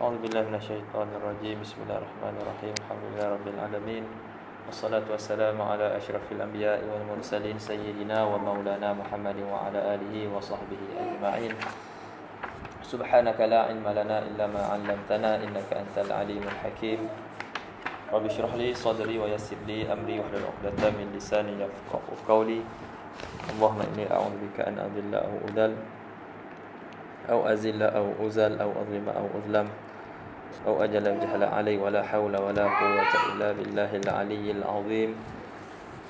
أعوذ بالله من الشيطان الرجيم. بسم الله الرحمن الرحيم. الحمد لله رب العالمين. والصلاة والسلام على أشرف الأنبياء والمرسلين سيدنا ومولانا محمد وعلى آله وصحبه أجمعين. سبحانك لا علم لنا إلا ما علمتنا إنك أنت العليم الحكيم. رب اشرح لي صدري ويسر لي أمري واحلل عقدة من لساني يفقهوا قولي. اللهم إني أعوذ بك أن أضل أو أضل أو أزل أو أزل أو أظلم أو أظلم أو أجل الجهل علي ولا حول ولا قوة إلا بالله العلي العظيم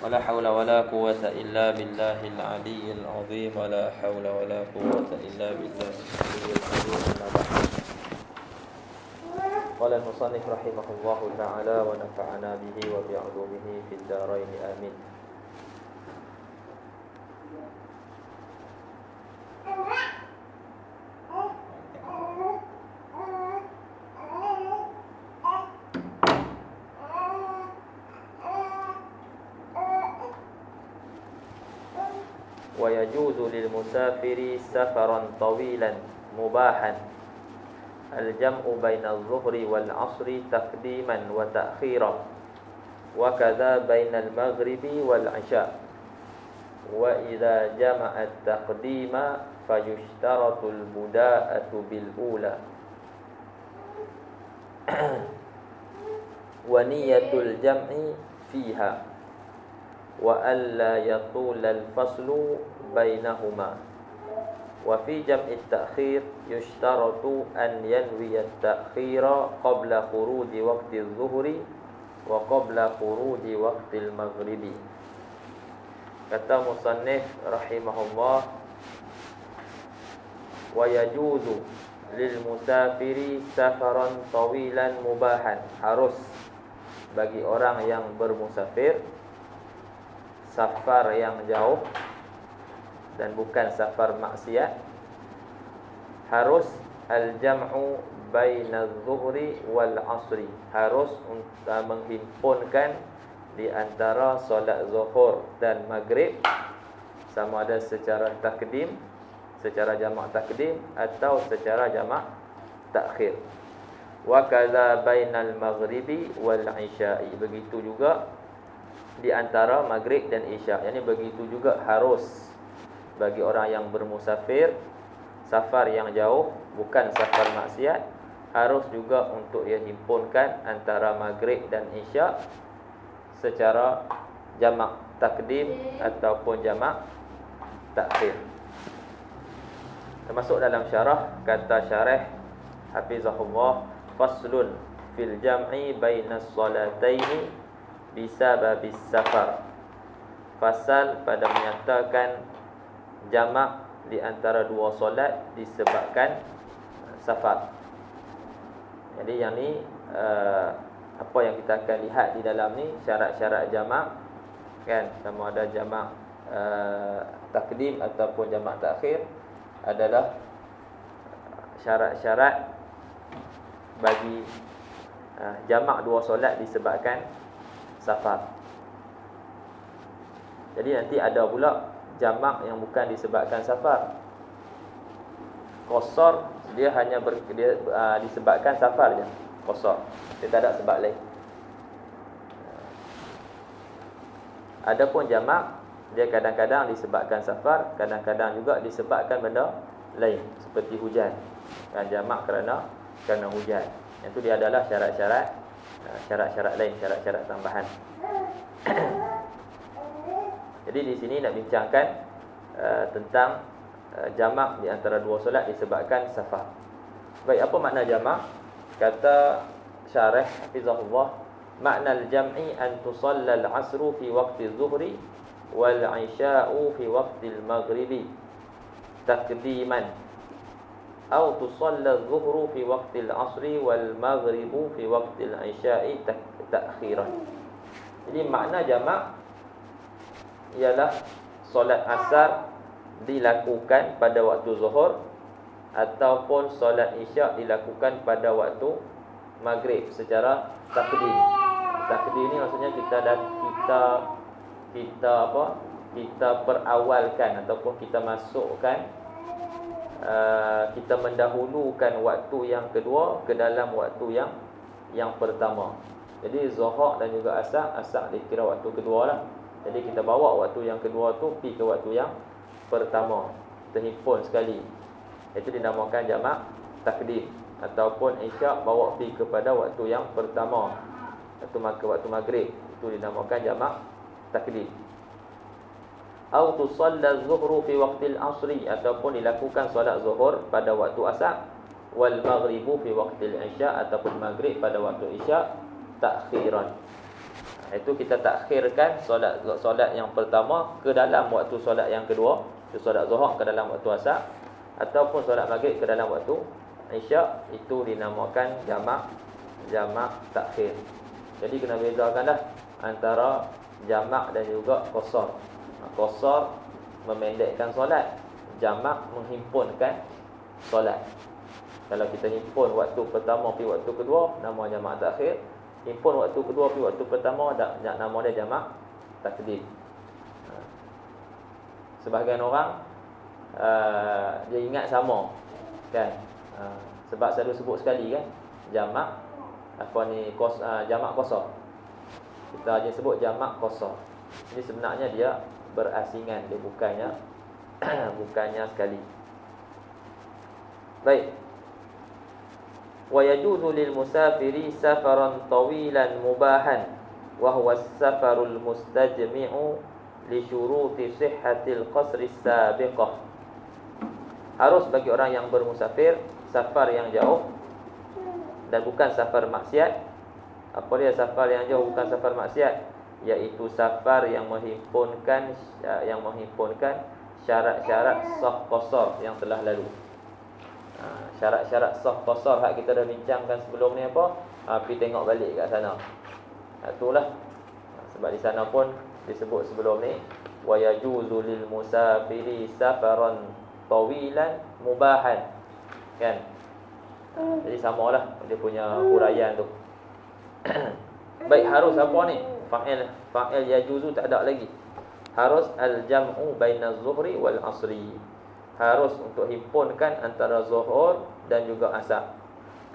ولا حول ولا قوة إلا بالله العلي العظيم ولا حول ولا قوة إلا بالله العلي العظيم. قال المصنف رحمه الله تعالى ونفعنا به وبعلومه في الدارين آمين. ويجوز للمسافر سفرا طويلا مباحا الجمع بين الظهر والعصر تقديما وتأخيرا وكذا بين المغرب والعشاء وإذا جمع التقديم فيشترط البداءة بالأولى ونية الجمع فيها وألا يطول الفصل بينهما وفي جمع التأخير يشترط أن ينوي التأخير قبل خروج وقت الظهر وقبل خروج وقت المغرب. Kata musannif rahimahullah, wa yajuzu lil musafiri safaran tawilan mubahan, harus bagi orang yang bermusafir safar yang jauh dan bukan safar maksiat, harus al-jam'u baina adh-dhuhri wal 'asri, harus menghimpunkan di antara solat zuhur dan maghrib, sama ada secara takdim, secara jamak takdim atau secara jamak takhir. Wa kadza bainal maghribi wal 'isya'i, begitu juga di antara maghrib dan isya. Yani begitu juga harus bagi orang yang bermusafir safar yang jauh bukan safar maksiat, harus juga untuk ia himpunkan antara maghrib dan isya secara jamak takdim ataupun jamak takhir. Termasuk dalam syarah, kata syarah hafizahullah, faslun fil jam'i bainas salataini bisababis safar, fasal pada menyatakan jamak di antara dua solat disebabkan safar. Jadi yang ni apa yang kita akan lihat di dalam ni, syarat-syarat jamak kan, sama ada jamak takdim ataupun jamak takhir adalah syarat-syarat bagi jamak dua solat disebabkan safar. Jadi nanti ada pula jamak yang bukan disebabkan safar. Qasar dia hanya disebabkan safar je. Qasar dia tak ada sebab lain. Adapun jamak dia kadang-kadang disebabkan safar, kadang-kadang juga disebabkan benda lain seperti hujan. Kan jamak kerana hujan. Itu dia adalah syarat-syarat lain, syarat-syarat tambahan. Jadi di sini nak bincangkan tentang jamak di antara dua solat disebabkan safar. Baik, apa makna jamak? Kata syarah hafizahullah, makna al-jam'i an tusalla al-'asru fi waqti adh-dhuhri wal 'isha'u fi waqti al-maghribi taqdiman atau tusalla adh-dhuhru fi waqti al-'asri wal maghribu fi waqti al-'isha'i ta'khiran. Jadi makna jamak ialah solat asar dilakukan pada waktu zuhur ataupun solat isyak dilakukan pada waktu maghrib secara takdim. Takdim ni maksudnya kita perawalkan ataupun kita masukkan kita mendahulukan waktu yang kedua ke dalam waktu yang pertama. Jadi zuhur dan juga asar dikira waktu kedua lah. Jadi kita bawa waktu yang kedua tu pi ke waktu yang pertama, terhimpun sekali. Itu dinamakan jamak takdim. Ataupun isyak bawa pi kepada waktu yang pertama, maka waktu maghrib, itu dinamakan jamak takdim. Au tusalla az-zuhru fi waqtil asri, ataupun dilakukan solat zuhur pada waktu asar, wal maghribu fi waqtil isya, ataupun maghrib pada waktu isya takhiran. Itu kita takhirkan solat yang pertama ke dalam waktu solat yang kedua, itu solat zuhur ke dalam waktu asar, ataupun solat maghrib ke dalam waktu isya, itu dinamakan jamak takhir. Jadi kena bezakanlah antara jamak dan juga qasar. Qasar memendekkan solat, jamak menghimpunkan solat. Kalau kita himpun waktu pertama pi waktu kedua, nama jamak takhir. Himpun waktu kedua pi waktu pertama, nama dia jamak takdim. Sebahagian orang dia ingat sama, kan? Sebab saya sebut sekali kan, jamak jamak qasar. Kita aja sebut jamak qasar. Ini sebenarnya dia berasingan, dia bukannya sekali. Baik. Wa yajuzu lil musafiri safaran tawilan mubahan wa huwa as-safarul mustajmi'u li syuruti sihhatil qasri as-sabiqah. Harus bagi orang yang bermusafir safar yang jauh dan bukan safar maksiat. Apa dia safar yang jauh bukan safar maksiat? Iaitu safar yang menghimpunkan syarat-syarat sah qasar yang telah lalu. Syarat-syarat sah qasar hak kita dah bincangkan sebelum ni apa? Pergi tengok balik kat sana. Itulah. Sebab di sana pun disebut sebelum ni, wa yajuzu lil musafiri safaran tawilan mubahan. Kan? Jadi samalah dia punya huraian tu. Baik, harus apa ni? Fa'il yajuzu tak ada lagi. Harus al-jam'u baina az-zuhri wal asri. Harus untuk himpunkan antara zuhur dan juga asar.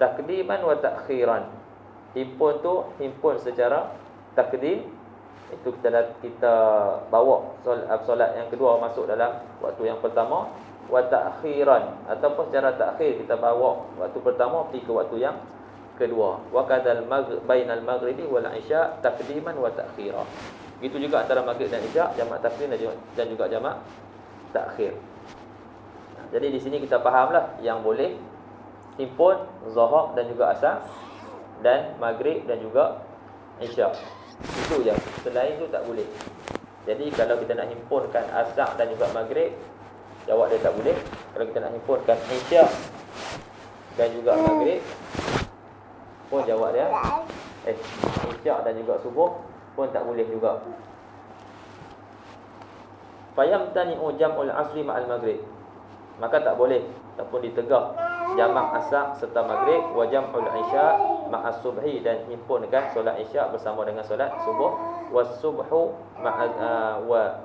Takdiman wa takhiran. Himpun secara takdim. Itu kita bawa solat yang kedua masuk dalam waktu yang pertama. Wa takhiran, ataupun secara takhir kita bawa waktu pertama pergi ke waktu yang kedua. Wa kadzal bainal maghribi wal isya takdiman wa takhira. Itu juga antara maghrib dan isya, jamak takdim dan juga jamak takhir. Jadi di sini kita fahamlah yang boleh himpun zuhur dan juga asar, dan maghrib dan juga isya. Itu je. Selain itu tak boleh. Jadi kalau kita nak himpunkan asar dan juga maghrib, jawab dia tak boleh. Kalau kita nak himpunkan isya dan juga maghrib pun jawab dia isya dan juga subuh pun tak boleh juga. Fayamtani'u jam'ul asri ma'al maghrib. Maka tak boleh ataupun ditegah jamak asar serta maghrib, wa jam'ul isya ma'as subhi, dan himpunkan solat isya bersama dengan solat subuh, was subhu wa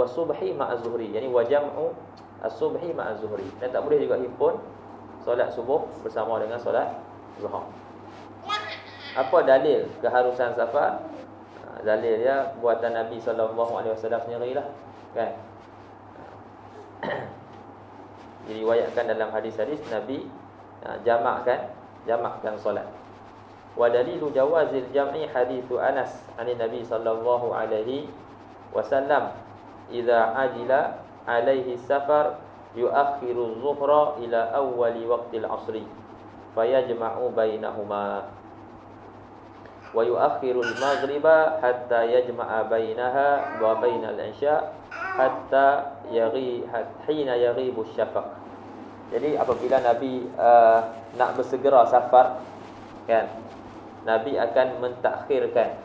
subhi ma'az zuhri. Yani wa jam'u as-subhi ma'az zuhri. Dan tak boleh juga himpun solat subuh bersama dengan solat zuhur. Apa dalil keharusan safar? Dalil dia buatan Nabi sallallahu alaihi wasallam sendirilah, kan? Diriwayatkan dalam hadis-hadis Nabi jamakkan solat. Wa dalilu jawazil jam'i hadithu Anas anin Nabi sallallahu alaihi wasallam idza ajila alaihi safar yuakhiru zuhra ila awwali waqtil asri fayajma'u bainahuma wa yuakhiru al-maghriba hatta yajma'a bainaha wa bainal isya hatta hina yaghibu syafaq. Jadi apabila Nabi nak bersegera safar, kan, Nabi akan mentakhirkan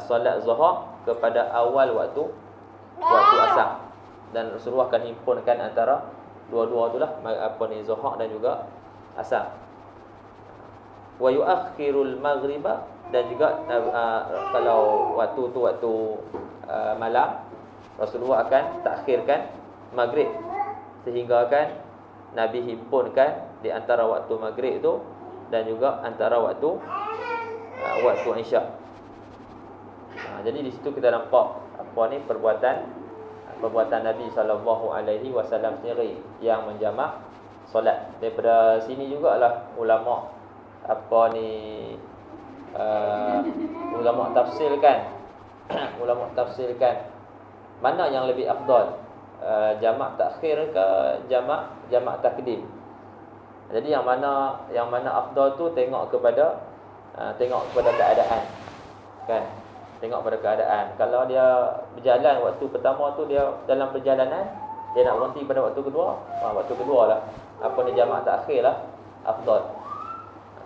solat zuhur kepada awal waktu asar, dan Rasulullah akan himpunkan antara dua-dua itulah, zuhur dan juga asar. Wa yuakhirul maghriba, dan juga kalau waktu tu waktu malam, Rasulullah akan takhirkan maghrib sehingga kan Nabi himpunkan di antara waktu maghrib tu dan juga antara waktu Isyak. Jadi di situ kita nampak apa ni perbuatan Nabi SAW sendiri yang menjamak solat. Daripada sini jugalah ulama ulama tafsirkan mana yang lebih afdal, jamak takhir ke jamak takdim. Jadi yang mana afdal tu tengok kepada keadaan, kan? Tengok pada keadaan. Kalau dia berjalan waktu pertama tu, dia dalam perjalanan dia nak berhenti pada waktu kedua, waktu kedua lah jamak takhir lah afdal.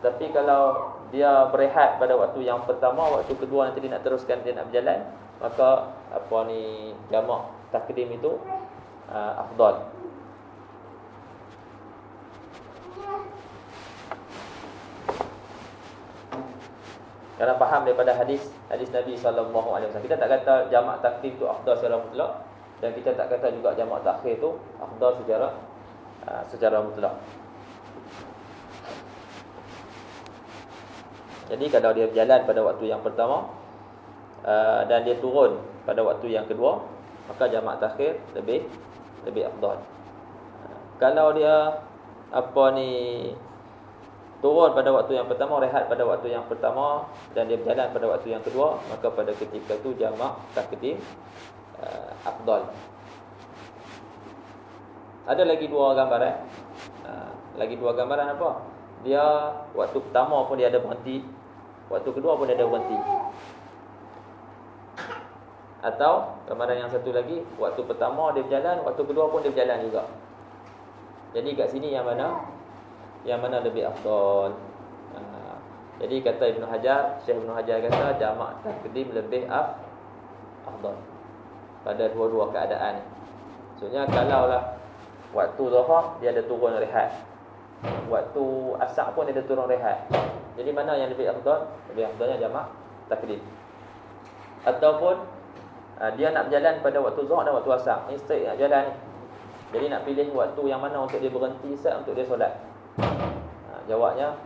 Tapi kalau dia berehat pada waktu yang pertama, waktu kedua nanti dia nak teruskan, dia nak berjalan, maka jamak takdim itu afdal. Kerana faham daripada hadis Nabi SAW, kita tak kata jamak takdim itu afdal secara mutlak, dan kita tak kata juga jamak takhir itu afdal secara mutlak. Jadi kalau dia berjalan pada waktu yang pertama dan dia turun pada waktu yang kedua, maka jamak takhir lebih afdal. Kalau dia turun pada waktu yang pertama, rehat pada waktu yang pertama, dan dia berjalan pada waktu yang kedua, maka pada ketika itu jamak takdim afdal. Ada lagi dua gambaran. Apa? Dia waktu pertama pun dia ada berhenti, waktu kedua pun dia ada berhenti. Atau gambaran yang satu lagi, waktu pertama dia berjalan, waktu kedua pun dia berjalan juga. Jadi kat sini yang mana lebih afdal? Jadi kata Syekh Ibn Hajar kata jamak takdim lebih afdal pada dua-dua keadaan. Maksudnya kalaulah waktu zuhur dia ada turun rehat, waktu asar pun dia ada turun rehat. Jadi mana yang lebih afdal? Lebih afdalnya jamak takdim. Ataupun dia nak berjalan pada waktu zuhur dan waktu asar, straight nak jalan ni. Jadi nak pilih waktu yang mana untuk dia berhenti untuk dia solat. Jawabnya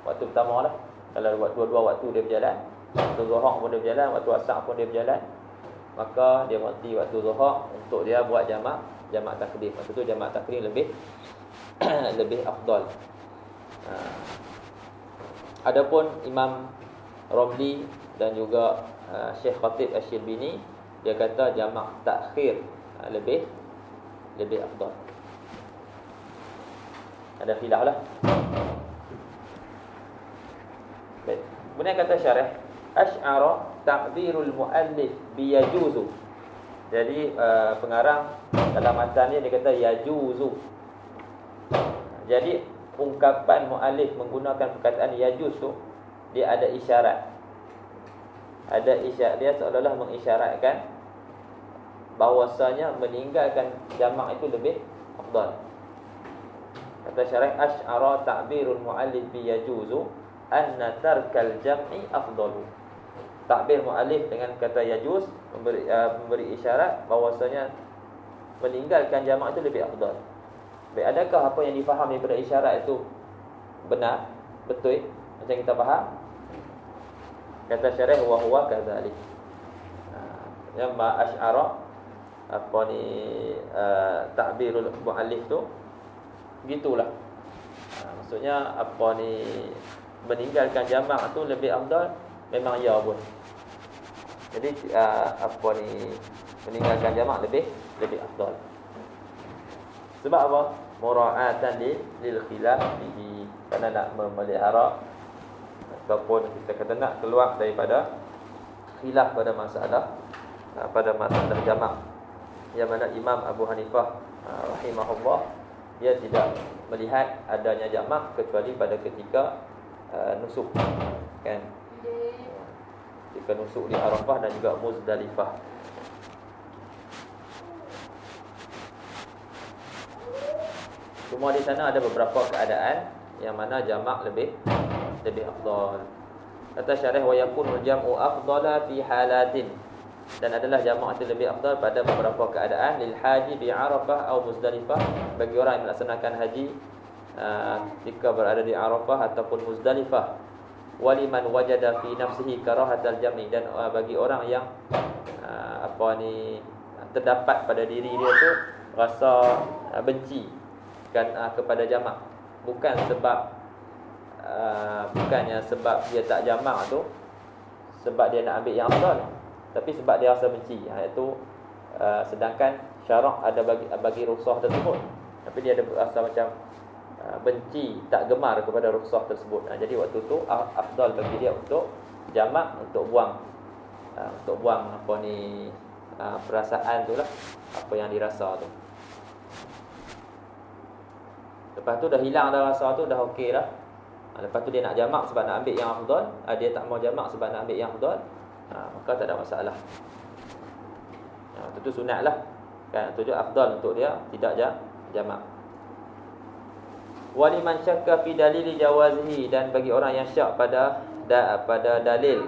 waktu pertama lah. Kalau dua-dua waktu dia berjalan, waktu zuhur pun dia berjalan, waktu asar pun dia berjalan, maka dia berhenti waktu zuhur untuk dia buat jamak takdim. Waktu tu jamak takdim lebih afdal. Adapun Imam Romli dan juga Syekh Khatib Asy-Syibini, dia kata jamak takhir lebih afdal. Ada khilaf lah. Baik. Kemudian kata syarah, asy'ara ta'birul muallif biyajuzu. Jadi pengarang dalam matan dia kata yajuzu. Jadi ungkapan muallif menggunakan perkataan yajuz tu, dia ada isyarat. Dia seolah-olah mengisyaratkan bahawasanya meninggalkan jamak itu lebih afdal. Kata syarah, asy'ara ta'birul muallif biyajuzu anna tarkal jam'i afdalu. Takbir muallif dengan kata yajuz memberi isyarat bahawasanya meninggalkan jamak itu lebih afdal. Baik, adakah apa yang difaham daripada isyarat itu benar, betul macam kita faham? Kata syarah, wa huwa kadzalik. Yang ma asy'ara takbirul muallif tu begitulah. Maksudnya meninggalkan jamak tu lebih afdal, memang ya pun. Jadi meninggalkan jamak lebih afdal. Sebab apa? Mura'atan lil khilaf bihi, kerana nak memelihara ataupun kita kata nak keluar daripada khilaf pada masalah jamak, yang mana Imam Abu Hanifah rahimahullah, dia tidak melihat adanya jamak kecuali pada ketika nusuk, kan? Ketika nusuk di Arafah dan juga Muzdalifah. Cuma di sana ada beberapa keadaan yang mana jamak lebih afdal. Kata syarah, wa yakunu jam'u afdala fi halatin. dan adalah jamak itu lebih afdal pada beberapa keadaan. Lil haji bi Arafah atau Muzdalifah, bagi orang yang melaksanakan haji ketika berada di Arafah ataupun Muzdalifah. Waliman wajada fi nafsihi karahatal jam'i, dan bagi orang yang terdapat pada diri dia tu rasa benci kan kepada jamak, bukannya sebab dia tak jamak tu sebab dia nak ambil yang afdal, tapi sebab dia rasa benci. Iaitu sedangkan syarak ada bagi rukhsah tersebut, tapi dia ada rasa macam benci, tak gemar kepada rukhsah tersebut. Jadi waktu tu afdal bagi dia untuk jamak, untuk buang perasaan tu lah, apa yang dirasa tu. Lepas tu dah hilang dah rasa tu, dah okey dah. Lepas tu dia nak jamak sebab nak ambil yang afdal, dia tak mau jamak sebab nak ambil yang afdal, maka tak ada masalah. Itu sunat lah kan, itu afdal untuk dia tidak jamak. Waliman syakka fi dalili jawazihi, dan bagi orang yang syak pada dalil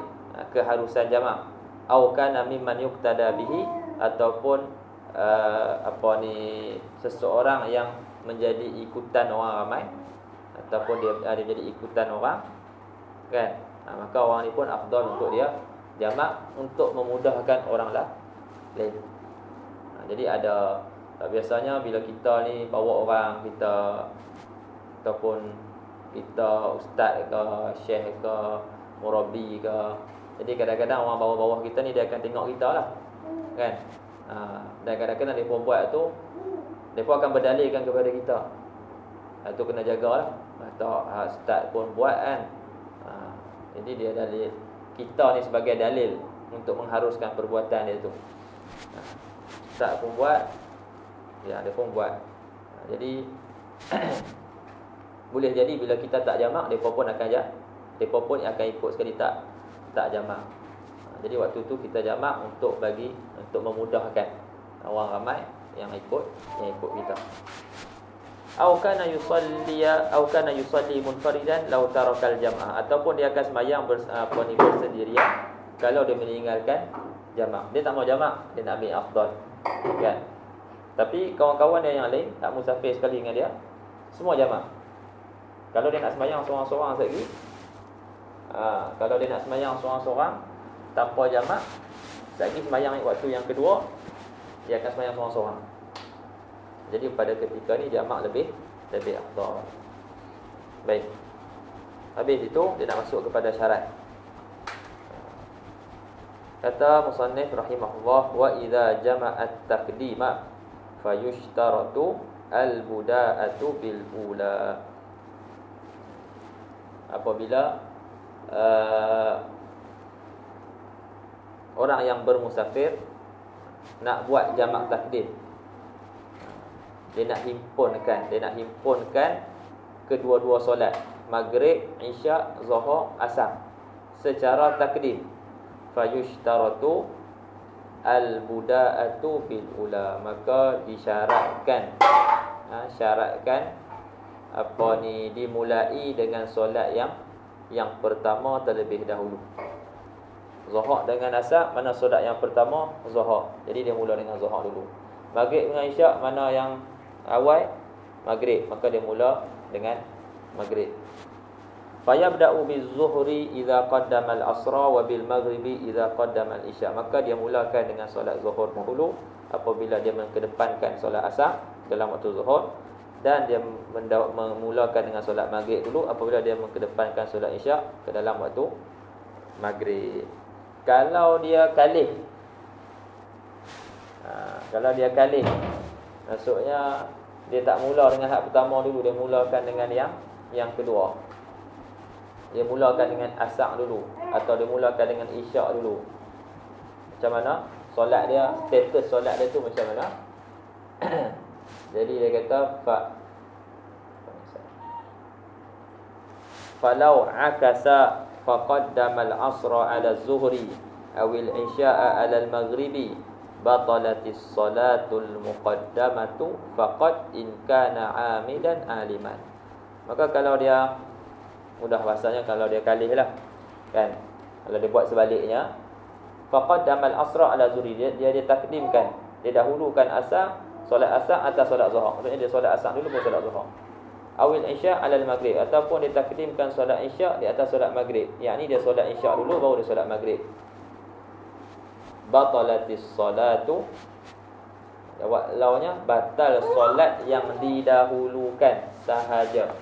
keharusan jamak, au kana mimman yuqtada bihi, ataupun seseorang yang menjadi ikutan orang ramai, ataupun dia jadi ikutan orang kan, maka orang ni pun afdal untuk dia jamak untuk memudahkan orang lain. Jadi ada biasanya bila kita ni bawa orang kita, ataupun kita ustaz ke, syekh ke, murabi ke, jadi kadang-kadang orang bawah-bawah kita ni dia akan tengok kita lah kan. Dan kadang-kadang dia pun buat tu, dia pun akan berdalilkan kepada kita. Itu kena jagalah. Atau ustaz pun buat kan. Jadi dia dalil, kita ni sebagai dalil untuk mengharuskan perbuatan dia tu. Ustaz pun buat, dia pun buat. Jadi boleh jadi bila kita tak jamak, depa pun akan ikut sekali tak jamak. Jadi waktu tu kita jamak untuk memudahkan orang ramai yang ikut kita. Au kana yusalli munfaridan law tarakal jam'ah, ataupun dia akan sembahyang bersendirian kalau dia meninggalkan jamak. Dia tak mau jamak, dia nak ambil afdal kan. Tapi kawan-kawan dia yang lain tak musafir sekali dengan dia, semua jamak. Kalau dia nak sembahyang seorang-seorang sekali, kalau dia nak sembahyang seorang-seorang tanpa jamak, lagi sembahyang waktu yang kedua dia akan sembahyang seorang-seorang. Jadi pada ketika ni jamak lebih afdal. Baik. Habis itu dia nak masuk kepada syarat. Kata musannif rahimahullah, wa idza jama'at taqdima fayushtaratu al-buda'atu bil ula. Apabila orang yang bermusafir nak buat jamak takdim, dia nak himpunkan kedua-dua solat, maghrib, isyak, zuhur, asar secara takdim. Fayushtaratu al-buda'atu bil ula, maka disyaratkan dimulai dengan solat yang pertama terlebih dahulu. Zuhur dengan asar, mana solat yang pertama? Zuhur. Jadi dia mula dengan zuhur dulu. Maghrib dengan isyak, mana yang awal? Maghrib, maka dia mula dengan maghrib. Fayabda'u biz-zuhri idza qaddama al-asra wa bil maghribi idza qaddama al-isya. Maka dia mulakan dengan solat zuhur dahulu apabila dia mengedepankan solat asar dalam waktu zuhur, dan dia memulakan dengan solat maghrib dulu apabila dia mengedepankan solat isyak ke dalam waktu maghrib. Kalau dia kalih, maksudnya dia tak mula dengan hak pertama dulu, dia mulakan dengan yang kedua. Dia mulakan dengan asar dulu, atau dia mulakan dengan isyak dulu. Macam mana solat dia, status solat dia tu macam mana? Jadi dia kata falau akasa faqaddama al-'asra 'ala az-zuhri aw al-'isya'a 'ala al-maghribi batalatis salatul muqaddamatu faqad in kana 'amidan 'aliman. Maka kalau dia, mudah bahasanya, kalau dia kalih lah kan, kalau dia buat sebaliknya, faqaddama al-asra ala zuhri, dia takdimkan, dia dahulukan asar, solat asar atas solat zuhur. Maksudnya dia solat asar dulu baru solat zuhur. Awil isya' ala al-maghrib, ataupun dia takdimkan solat isya' di atas solat maghrib. Yakni dia solat isya' dulu baru dia solat maghrib. Batalatis salatu, jawab launya batal solat yang didahulukan sahaja.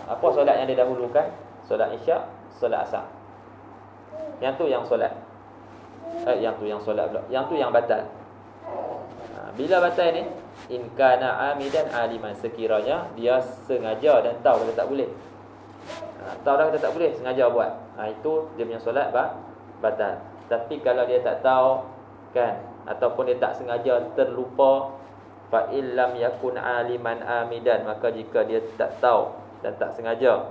Apa solat yang didahulukan? Solat isya', solat asar. Yang tu yang solat. Yang tu yang solat pula. Yang tu yang batal. Bila batal ni? In kana amidan aliman, sekiranya dia sengaja dan tahu kata tak boleh. Tahu dah kata tak boleh, sengaja buat. Itu dia punya solat batal. Tapi kalau dia tak tahu kan, ataupun dia tak sengaja terlupa, fa illam yakun aliman amidan, maka jika dia tak tahu dan tak sengaja,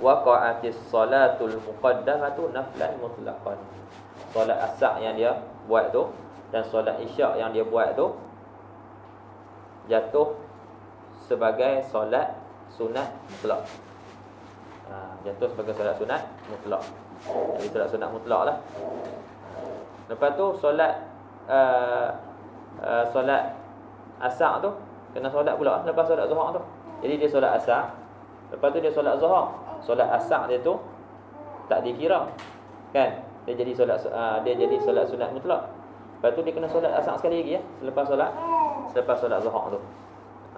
waqa'atis salatul muqaddamatu naflan mutlaqan, solat asar yang dia buat tu dan solat isyak yang dia buat tu jatuh sebagai solat sunat mutlak. Jatuh sebagai solat sunat mutlak. Jadi solat sunat mutlak lah. Lepas tu solat solat asar tu kena solat pula lepas solat zuhur tu. Jadi dia solat asar, lepas tu dia solat zuhur. Solat asar dia tu tak dikira, kan? Dia jadi solat sunat mutlak. Lepas tu dia kena solat asar sekali lagi ya, selepas solat zuhur tu.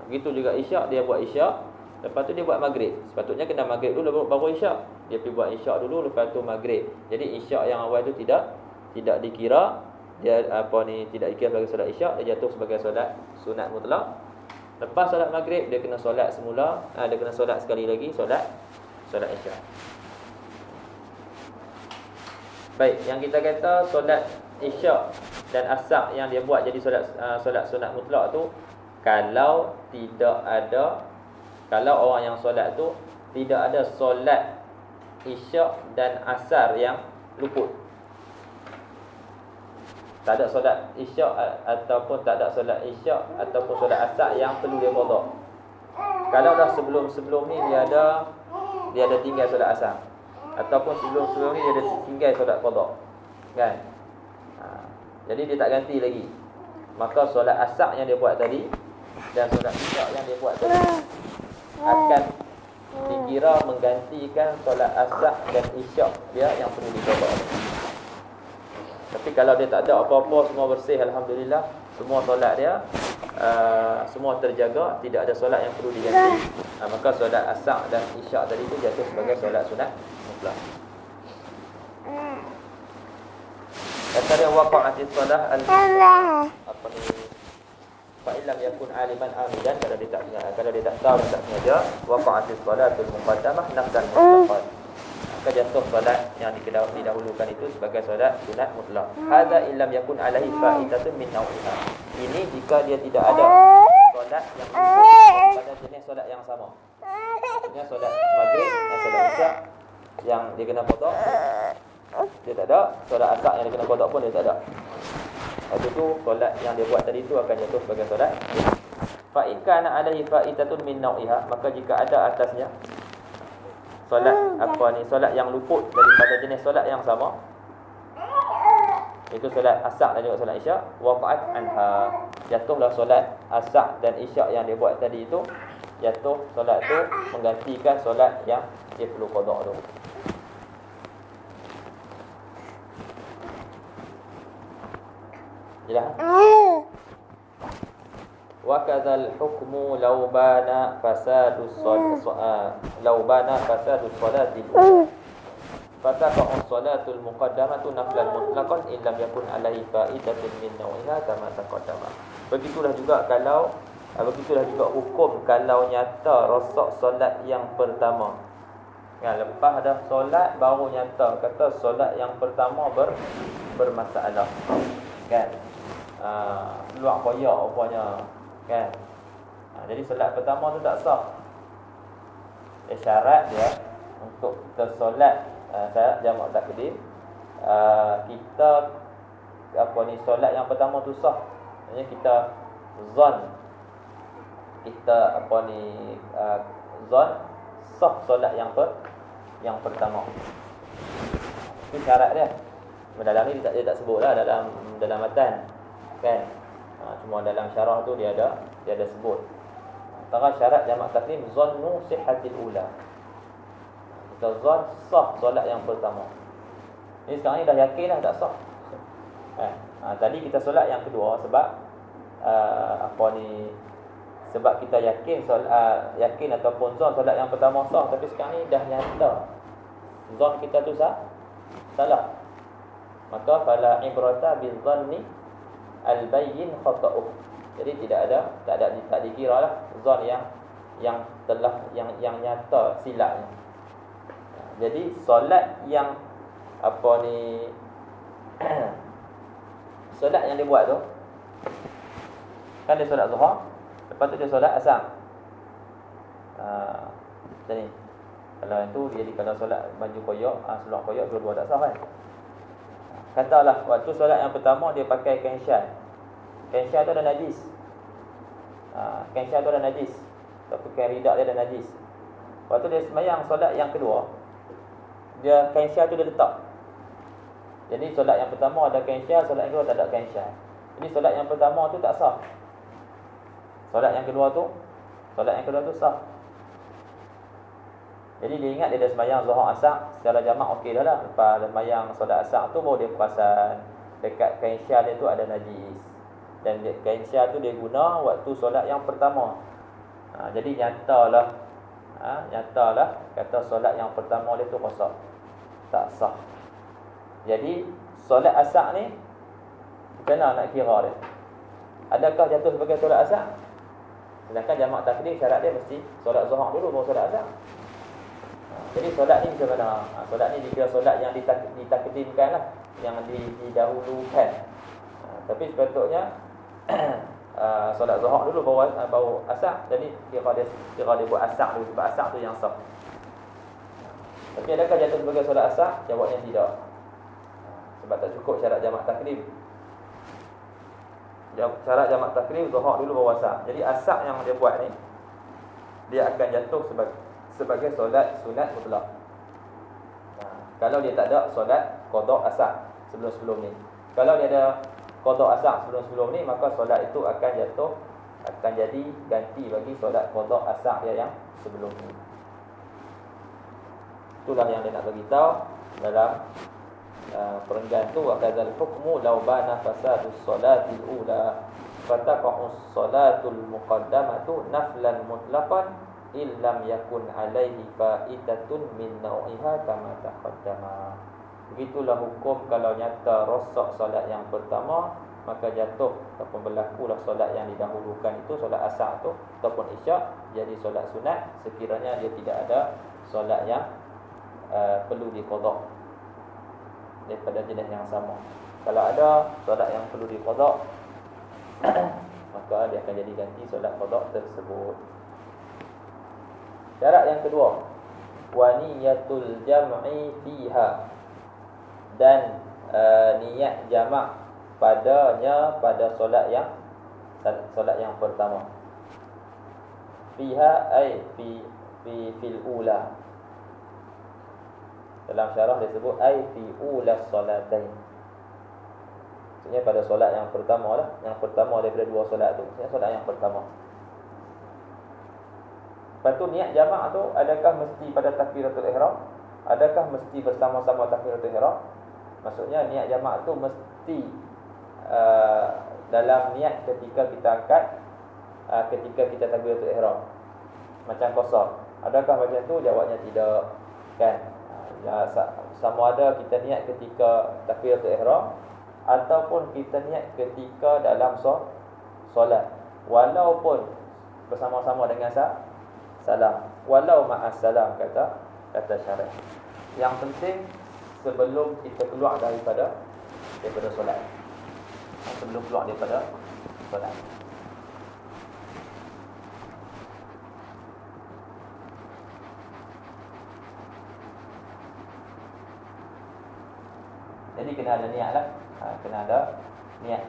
Begitu juga isyak, dia buat isyak, lepas tu dia buat maghrib. Sepatutnya kena maghrib dulu baru isyak. Dia pergi buat isyak dulu, lepas tu maghrib. Jadi isyak yang awal tu tidak dikira, dia tidak dikira sebagai solat isyak, dia jatuh sebagai solat sunat mutlak. Lepas solat maghrib dia kena solat semula, dia kena solat sekali lagi solat isyak. Baik, yang kita kata solat isyak dan asar yang dia buat jadi solat sunat mutlak tu, kalau orang yang solat tu tidak ada solat isyak dan asar yang luput. Tak ada solat isyak ataupun tak ada solat isyak ataupun solat asar yang perlu dia qada. Kalau dah sebelum ni dia ada tinggal solat asar, ataupun sebelum ni dia ada tinggal solat qada, kan? Jadi dia tak ganti lagi, maka solat asar yang dia buat tadi dan solat isyak yang dia buat tadi akan dikira menggantikan solat asar dan isyak dia yang perlu diqada. Tapi kalau dia tak ada apa-apa, semua bersih, alhamdulillah, semua solat dia semua terjaga, tidak ada solat yang perlu diganti, maka solat asar dan isyak tadi itu jatuh sebagai solat sunat mutlak. Kata dia waqa'atis salah fa illam yakun aliman amidan, kalau dia tak tahu dan tak sengaja, waqa'atis salatul muqaddamah nafsan mutlaqan, maka jatuh solat yang didahulukan itu sebagai solat sunat mutlak. Hadza illam yakun alaihi fa'idatun min nau'iha. Ini jika dia tidak ada solat yang pada jenis solat yang sama. Maksudnya solat maghrib dan solat isyak yang dia kena qada, dia tak ada. Solat asar yang dia kena qada pun dia tak ada. Lepas tu solat yang dia buat tadi itu akan jatuh sebagai solat. Fa in kana alaihi fa'idatun min nau'iha, maka jika ada atasnya solat yang luput daripada jenis solat yang sama, itu solat asar dan juga solat isyak, waqa'at anha, jatuhlah solat asar dan isyak yang dia buat tadi itu, jatuh solat tu menggantikan solat yang dia perlu qada tu. Jelas? Wa kadzal hukmu law bana fasadus salati fataqa'us salatul muqaddamatu naflan mutlaqan illam yakun alaihi fa'idatun min nau'iha kama taqaddama. Begitulah juga hukum kalau nyata rosak solat yang pertama. Lepas dah solat baru nyata kata solat yang pertama bermasalah, kan? Luar koyak rupanya, kan? Jadi solat pertama tu tak sah. Syarat dia untuk kita solat syarat jamak takdim, kita solat yang pertama tu sah. Maksudnya kita zon zon sah solat yang pertama. Itu syarat dia. Dalam ni dia tak sebut lah dalam matan. Kan? Cuma dalam syarah tu dia ada sebut. Antara syarat jamak takdim zannu sihhatil ula. Kita zon sah solat yang pertama. Ni sekarang ni dah yakin dah tak sah. Tadi kita solat yang kedua sebab sebab kita yakin yakin ataupun zon solat yang pertama sah, tapi sekarang ni dah nyata zon kita tu salah. Maka fala ibrata bil zanni al bayyin khata'uh. Jadi tak dikiralah zon yang nyata silapnya. Jadi solat yang solat yang dia buat tu kan dia solat zuhur, lepas tu dia solat asar. Macam ni. Kalau yang tu jadi kalau solat baju koyak, seluar koyak dua-dua tak sah kan. Katalah waktu solat yang pertama dia pakai kain syal. Kain syal tu ada najis. Kain syal tu ada najis. Tapi kain ridak dia ada najis. Waktu dia sembahyang solat yang kedua, dia kain syal tu dia letak. Jadi solat yang pertama ada kain syal, solat yang kedua tak ada kain syal. Jadi solat yang pertama tu tak sah. Solat yang kedua tu sah. Jadi dia ingat dia dah sembahyang zuhur asar secara jamak okey dah lah. Lepas sembahyang solat asar tu baru dia perasan dekat kain syal dia tu ada najis. Dan kain syal tu dia guna waktu solat yang pertama. Jadi nyatalah kata solat yang pertama dia tu rosak. Tak sah. Jadi solat asar ni macam mana nak kira dia? Adakah jatuh sebagai solat asar? Sedangkan jamak takdim syarat dia mesti solat zuhur dulu baru solat asar. Jadi solat ni macam mana? Solat ni dikira solat yang ditakdimkan lah, yang didahulukan. Tapi sepatutnya solat zuhur dulu baru asar. Jadi kira dia buat asar dulu, sebab asar tu yang sah. Tapi adakah jatuh sebagai solat asar? Jawabnya tidak. Sebab tak cukup syarat jamak takdim. Syarat jamak takdim zuhur dulu baru asar. Jadi asar yang dia buat ni, dia akan jatuh sebagai solat sunat mutlak. Kalau dia tak ada solat qada asar sebelum ni. Kalau dia ada qada asar sebelum ni, maka solat itu akan jadi ganti bagi solat qada asar dia yang sebelum ni. Itulah yang dia nak bagi tahu dalam perenggan tu. Wa kadzal hukmu law bana fasadus salatil ula fataqa'us salatul muqaddamatu naflan mutlaqan illam yakun alaihi fa'idatun min nau'iha kama taqaddama. Begitulah hukum kalau nyata rosak solat yang pertama, maka jatuh ataupun berlakulah solat yang didahulukan itu, solat asar tu ataupun isyak, jadi solat sunat sekiranya dia tidak ada solat yang perlu diqada daripada jenis yang sama. Kalau ada solat yang perlu diqada maka dia akan jadi ganti solat qada tersebut. Syarat yang kedua, wa niyatul jam'i fiha, dan niat jamak pada solat yang pertama. Fiha ay fil ula. Dalam syarah disebut ay fi ula salatain. Maksudnya pada solat yang pertama lah, yang pertama daripada dua solat tu. Maksudnya solat yang pertama. Lepas tu niat jamak tu adakah mesti pada takbiratul ihram? Adakah mesti bersama-sama takbiratul ihram? Maksudnya niat jamak tu mesti dalam niat ketika kita angkat, ketika kita takbiratul ihram. Macam qasar. Adakah macam tu? Jawabnya tidak. Kan? Sama ada kita niat ketika takbiratul ihram ataupun kita niat ketika dalam solat, walaupun bersama-sama dengan salam, walau ma'as salam, kata syarah. Yang penting sebelum kita keluar daripada solat. Sebelum keluar daripada solat. Jadi kena ada niat lah. Kena ada niat.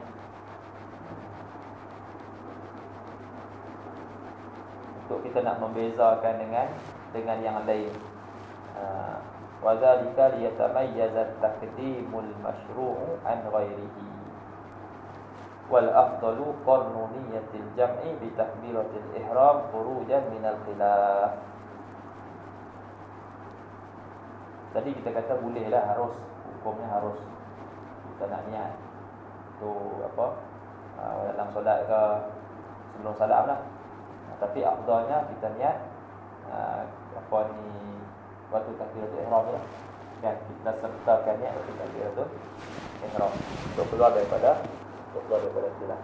Untuk kita nak membezakan dengan yang lain. wa dzalika liyatamayyaza at-taqdimul masyru'u an ghairihi wal afdalu qarnu niyyatil jam'i bi takbiratil ihram khurujan minal khilaf. Tadi kita kata bolehlah, harus, hukumnya harus kita nak niat tu apa, dalam solat ke sebelum salam lah. Tapi afdalnya kita niat apa ni waktu takbiratul ihram lah. Kan kita sertakan niat waktu takbiratul ihram untuk keluar daripada khilaf.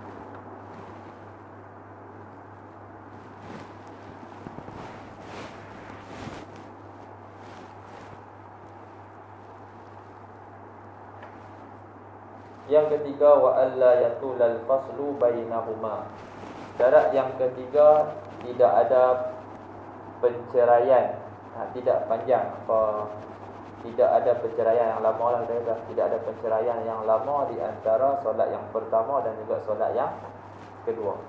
Yang ketiga, wa alla yatulal faslu bainahuma. Syarat yang ketiga, tidak ada penceraian, tidak panjang tidak ada penceraian yang lama lah, tidak ada penceraian yang lama di antara solat yang pertama dan juga solat yang kedua.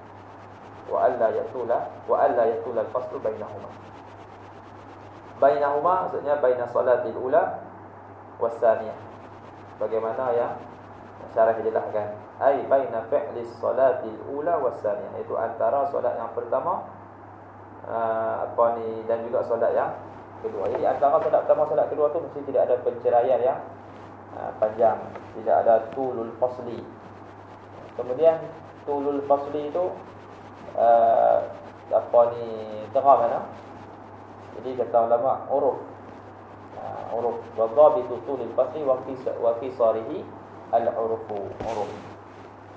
Wa alla yatulal faslu bainahuma. Bainahuma maksudnya baina salatil ula wassaniyah. Bagaimana yang syarah jelaskan, ai baina fi'lis salatil ula wassaniyah, itu antara solat yang pertama dan juga solat yang kedua. Jadi antara solat pertama solat kedua tu mesti tidak ada penceraian yang panjang, tidak ada tulul fasli. Kemudian tulul fasli itu tengah mana? Jadi kata ulama uruf wa dhabitu tulul fasli wa qisarihi al-urufu.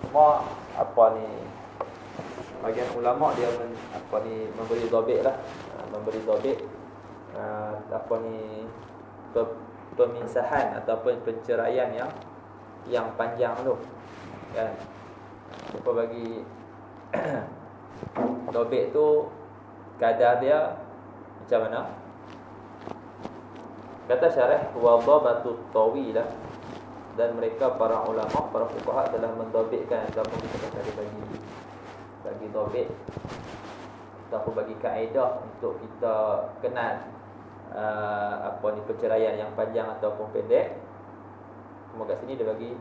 Semua bagian ulama dia memberi dhabit lah, memberi dhabit pemisahan ataupun penceraian yang panjang tu kan. Apa bagi dhabit tu kadar dia macam mana? Kata syarah wa dhabatut tawilah, dan mereka para ulama, para fuqaha telah mendhabitkan ataupun kita kata bagi dhabit ataupun bagi kaedah untuk kita kenal perceraian yang panjang ataupun pendek. Cuma kat sini dia bagi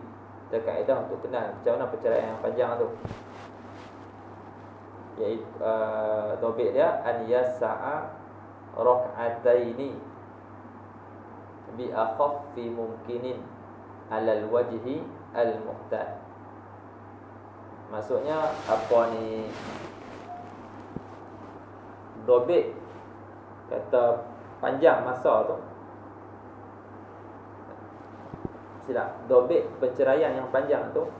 kita kaedah untuk kenal macam mana perceraian yang panjang tu. Iaitu dhabit dia an yasa'a rak'ataini bi akhaffi mumkinin alal wajhi al-muhtad. Maksudnya dhabit kata panjang masa tu. Dhabit penceraian yang panjang tu,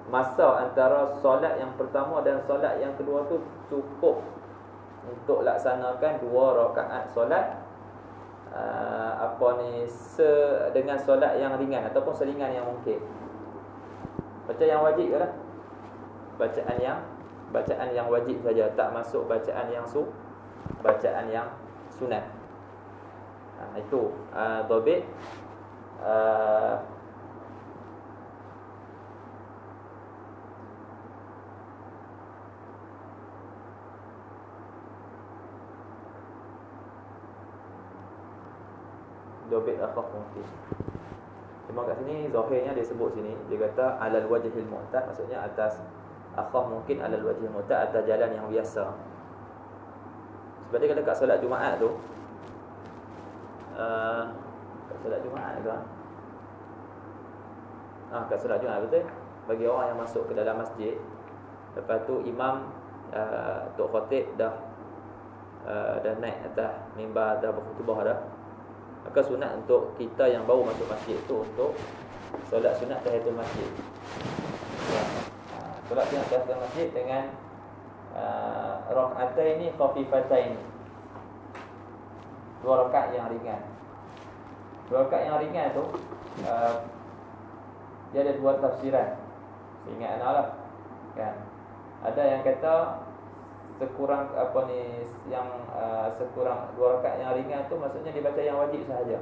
masa antara solat yang pertama dan solat yang kedua tu cukup untuk laksanakan 2 rakaat solat dengan solat yang ringan ataupun seringan yang mungkin. Baca yang wajib ke lah, bacaan yang wajib saja, tak masuk bacaan yang sunat. Itu dhabit dhabit akhaf mungkin. Cuma kat sini zahirnya dia sebut sini, dia kata alal wajhil mu'tad, maksudnya atas akhaf mungkin, alal wajhil mu'tad, atas jalan yang biasa. Sebab dia kata kat solat Jumaat tu kat solat Jumaat tu kat solat Jumaat betul, bagi orang yang masuk ke dalam masjid, lepas tu imam Tok Khatib dah naik atas mimbar, dah berkhutbah dah, maka sunat untuk kita yang baru masuk masjid tu untuk solat sunat tahiyatul masjid. Solat sunat tahiyatul masjid dengan rak'ataini khafifataini, 2 rakaat yang ringan. 2 rakaat yang ringan tu dia ada 2 tafsiran. Seingat ana lah kan. Ada yang kata sekurang sekurang 2 rakaat yang ringan tu maksudnya dibaca yang wajib sahaja.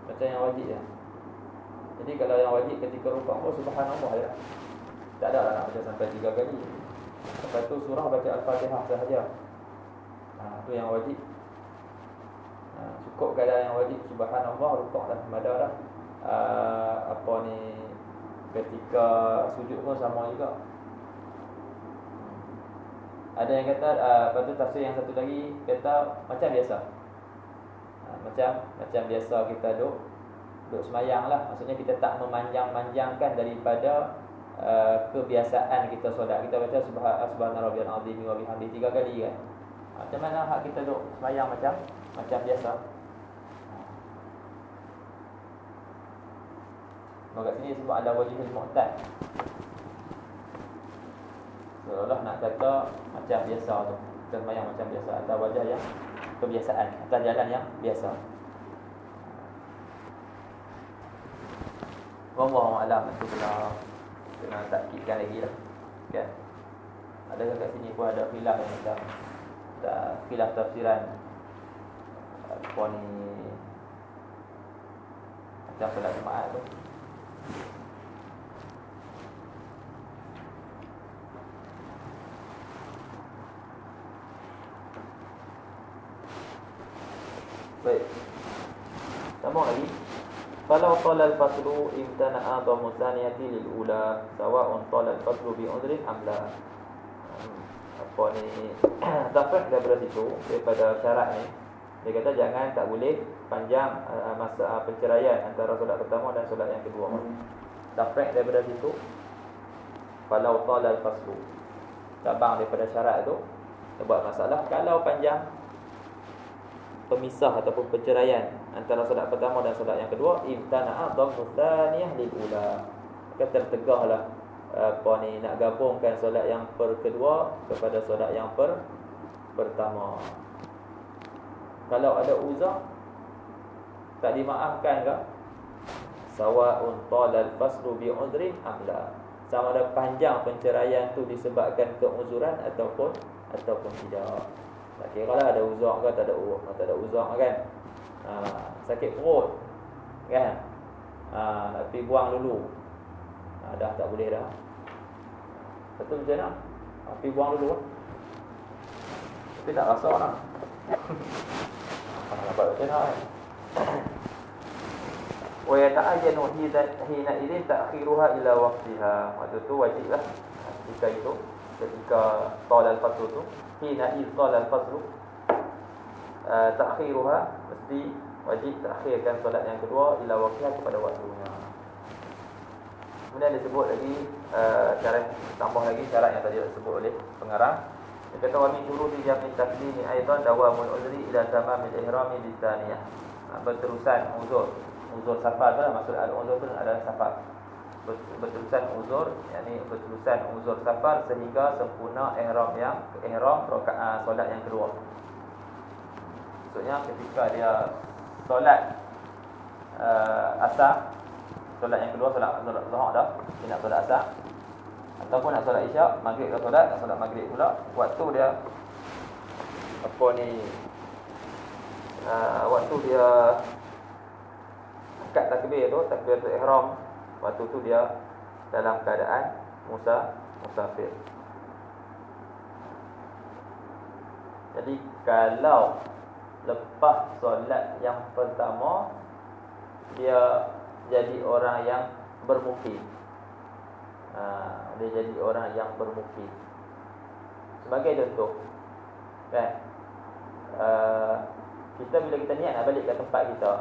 Baca yang wajib je. Jadi kalau yang wajib ketika rukuk subhanallah ya. Tak ada lah nak baca sampai 3 kali. Lepas tu surah baca Al-Fatihah sahaja. Tu yang wajib. Cukup keadaan yang wajib, subhanallah, rukuk dah, madah dah. Apa ni, ketika sujud pun sama juga. Ada yang kata, lepas tu tafsir yang satu lagi kata macam biasa. Macam biasa kita duduk semayang lah. Maksudnya kita tak memanjang-manjangkan daripada kebiasaan kita solat. Kita baca subhanarabbiyal azim wa bihamdihi 3 kali kan. Macam mana hak kita duduk semayang macam biasa. Maka sini sebut ada wajibul mu'tad. Seolah nak kata macam biasa tu. Kita semayang macam biasa, atau wajah yang kebiasaan, atau jalan yang biasa. Wallahu a'lam. Itu kena takkidkan lagi lah kan. Ada kat sini pun ada khilaf yang macam khilaf tafsiran apa ni, macam solat Jumaat tu. Baik, sambung lagi. Kalau talal faslu imtana'a dhamu tsaniyati lil ula sawa'un talal faslu bi udrin am la. Apa ni tafsir daripada situ, daripada syarat ni dia kata jangan, tak boleh panjang masa perceraian antara solat pertama dan solat yang kedua. Tafsir daripada situ, kalau talal faslu, cabang daripada syarat tu, dia buat masalah kalau panjang pemisah ataupun perceraian antara solat pertama dan solat yang kedua, imtana'a dhammu tsaniyah lil ula, maka tertegahlah apa ni, nak gabungkan solat yang kedua kepada solat yang pertama. Kalau ada uzur tak dimaafkan ke? Sawa'un talal faslu bi udrin am la, sama ada panjang penceraian tu disebabkan keuzuran ataupun tidak. Tak kira lah ada uzur ke tak ada uzur kan. Sakit perut kan, nak pergi buang dulu, dah tak boleh dah. Betul macam mana? Pergi buang dulu tapi tak rasa lah. Nampak macam mana kan. Wa yata'ayyanu hina idzin ta'khiruha ila waqtiha. Waktu tu wajiblah ketika talal faslu tu, hina idz talal faslu ta'khiruha, mesti wajib takhirkan solat yang kedua ila waqtiha, kepada waktunya. Kemudian disebut lagi tambah lagi syarat yang tadi disebut oleh pengarang. Dia kata wa min syuruti jam'i taklimi aidan dawamul uzri ila tamamil ihrami bisaniyah. Berterusan uzur safar tu lah, maksud al-uzur tu adalah safar. Berterusan uzur, yakni berterusan uzur safar sehingga sempurna ihram rakaat solat yang kedua. Maksudnya ketika dia solat asar, solat yang kedua, solat zuhur dah, dia nak solat asar ataupun nak solat isyak, maghrib dah solat, nak solat maghrib pula, waktu dia apa ni, waktu dia angkat takbir tu, takbiratul ihram, waktu tu dia dalam keadaan musafir. Jadi kalau lepas solat yang pertama dia jadi orang yang bermukim, dia jadi orang yang bermukim. Sebagai contoh kan, kita bila kita niat nak balik ke tempat kita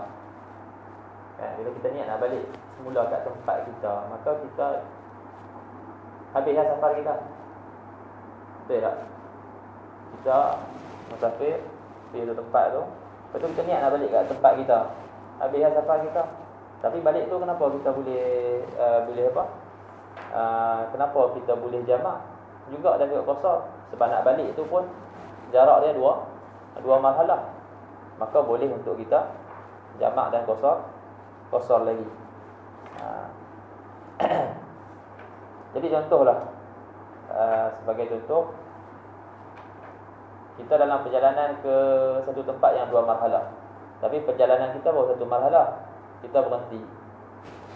kan, bila kita niat nak balik semula kat tempat kita, maka kita habislah safar kita. Betul tak? Kita musafir pergi ke tempat tu, lepas tu kita niat nak balik kat tempat kita, habislah safar kita. Tapi balik tu kenapa kita boleh apa? Kenapa kita boleh jamak juga dan juga qasar? Sebab nak balik tu pun jarak dia dua marhalah. Maka boleh untuk kita jamak dan qasar lagi. Jadi contohlah, sebagai contoh, kita dalam perjalanan ke satu tempat yang dua marhalah, tapi perjalanan kita baru satu marhalah, kita berhenti.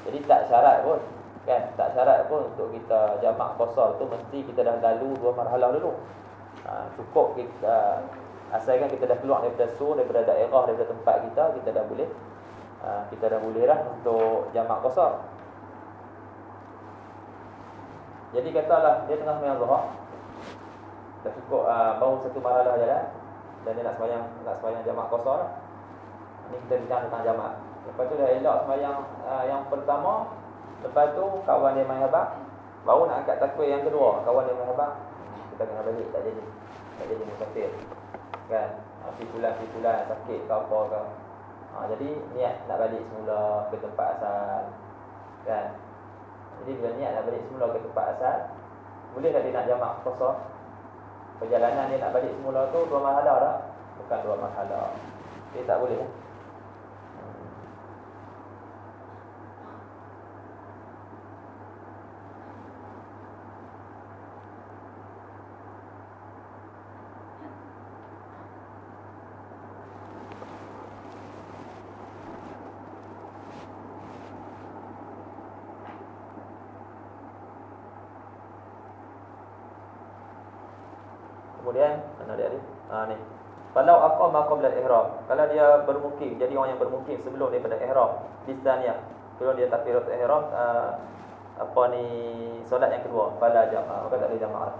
Jadi tak syarat pun kan, tak syarat pun untuk kita jamak qasar tu mesti kita dah lalu dua marhalah dulu. Cukup kita Asalkan kita dah keluar daripada daripada daerah, daripada tempat kita dah boleh kita dah boleh dah untuk jamak qasar. Jadi katalah dia tengah sembahyang zuhur, dah cukup baru satu marhalah jalan dan dia nak sembahyang jamak qasar. Ni kita bincang tentang jamak. Lepas tu dah elok sembahyang yang pertama, lepas tu kawan dia main habaq, baru nak angkat takbir yang kedua, kawan dia main habaq, kita kena balik, tak jadi musafir. Kan? Pikulan sakit ke apa ke. Jadi niat nak balik semula ke tempat asal. Kan? Jadi bila niat nak balik semula ke tempat asal, boleh tak dia nak jamak qasar? Perjalanan dia nak balik semula tu 2 marhalah dah, bukan 2 marhalah. Dia tak boleh. Kemudian mana dia ni? Ni. Kalau aqama qabla al-ihram, kalau dia bermukim, jadi orang yang bermukim sebelum daripada ihram, di tsaniyah, sebelum dia takbiratul ihram, solat yang kedua, fala jamaah, maka tak ada jamaah.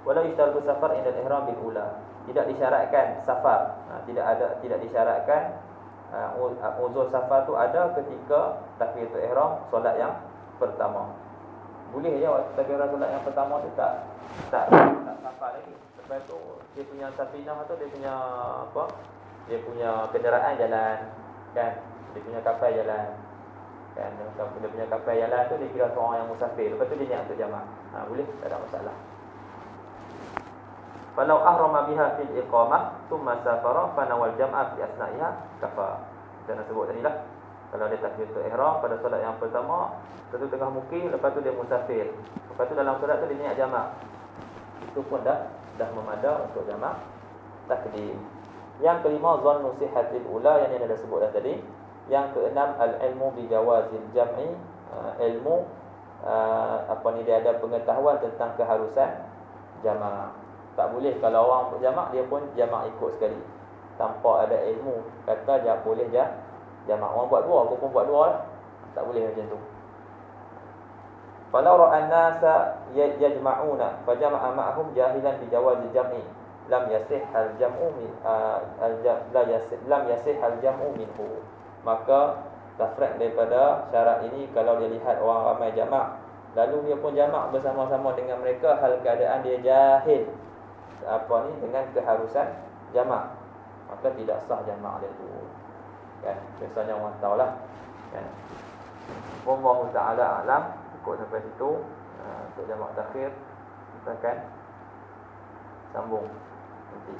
Walau ishtaratu safar inda al-ihram bil ula, tidak disyaratkan safar, tidak disyaratkan uzur safar tu ada ketika takbiratul ihram solat yang pertama. Boleh je waktu takbiratul solat yang pertama tu tak safar lagi. Lepas tu dia punya safinah tu, dia punya apa? Dia punya kenderaan jalan, kan? Dia punya kapal jalan. Kan? Dia punya kapal jalan tu dia kira seorang yang musafir. Lepas tu dia niat untuk jamak. Boleh, tak ada masalah. Falau ahrama biha fil iqamah thumma safara fa nawal jam'a fi asna'iha kafa. Kita nak sebut tadi lah. Kalau dia takbiratul ihram pada solat yang pertama, tentu tengah mukim, lepas tu dia musafir. Lepas tu dalam solat tu dia niat jamak. Itu pun dah memada untuk jamak takdim. Yang kelima zannu sihhatil ula, yang dah sebut dah tadi. Yang keenam al-ilmu bi jawazil jam'i, ilmu dia ada pengetahuan tentang keharusan jamak. Tak boleh kalau orang berjamak dia pun jamak ikut sekali tanpa ada ilmu. Kata dia boleh jamak. Orang buat dua, aku pun buat dua lah. Tak boleh macam tu. Falau ra'an nasa yajma'una fajama'a ma'ahum jahilan bi jawazil jam'i lam yasih al-jam'u minhu. Maka tafriq daripada syarat ini, kalau dia lihat orang ramai jamak lalu dia pun jamak bersama-sama dengan mereka hal keadaan dia jahil dengan keharusan jamak, maka tidak sah jamak dia tu. Kan? Biasanya orang tahulah. Kan? Wallahu ta'ala a'lam. Cukup sampai situ. Untuk jamak takhir kita akan sambung nanti.